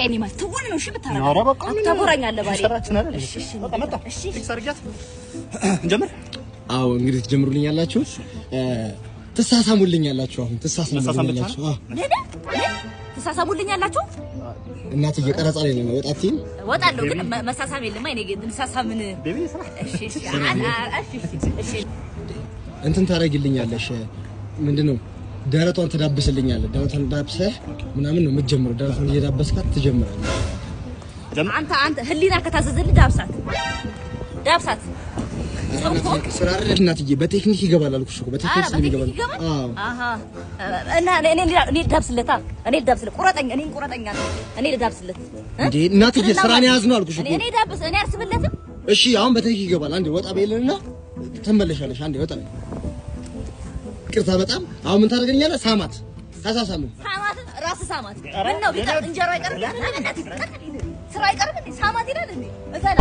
እኔ ማለት ትወን ነው። እሺ ብታረጋ አታቦራኛለህ ባሪ በቃ መጣ። እሺ ሰርጋት እንጀምር። አዎ እንግዲህ ትጀምሩልኛላችሁ። ትሳሳሙልኛላችሁ። አሁን ትሳሳሙልኛላችሁ። ትሳሳሙልኛላችሁ። እናትዬ ቀረጻ ላይ ነው። ወጣትኝ ወጣለሁ ግን መሳሳም የለም። እኔ ግን እንሳሳምን እሺ እንትን ታረጊልኛለሽ። ምንድነው ደረቷን ትዳብስልኛለህ። ደረቷን ዳብሰህ ምናምን ነው የምትጀምረው። ደረቷን እየዳበስካት ትጀምራለህ። አንተ ህሊና ከታዘዘልህ ዳብሳት ስራ አይደል እናትዬ? በቴክኒክ ይገባል አልኩሽ እኮ በቴክኒክ ስለሚገባል። አዎ እና እኔ ዳብስለታ እኔ ዳብስለት ቁረጠኛ እኔ ዳብስለት እንዴ እናትዬ ስራን ያዝ ነው አልኩሽ እኮ እኔ ዳብስ እኔ አርስብለትም። እሺ አሁን በቴክኒክ ይገባል። አንዴ ወጣ በይልና ተመለሻለሽ። አንዴ ወጣ ቅርታ በጣም አሁን ምን ታደርገኛለህ? ሳማት ራስ ሳማት ምን ነው ቢቀር እንጀራ አይቀርም። ስራ አይቀርም እንዴ ሳማት ይላል እንዴ እሰላ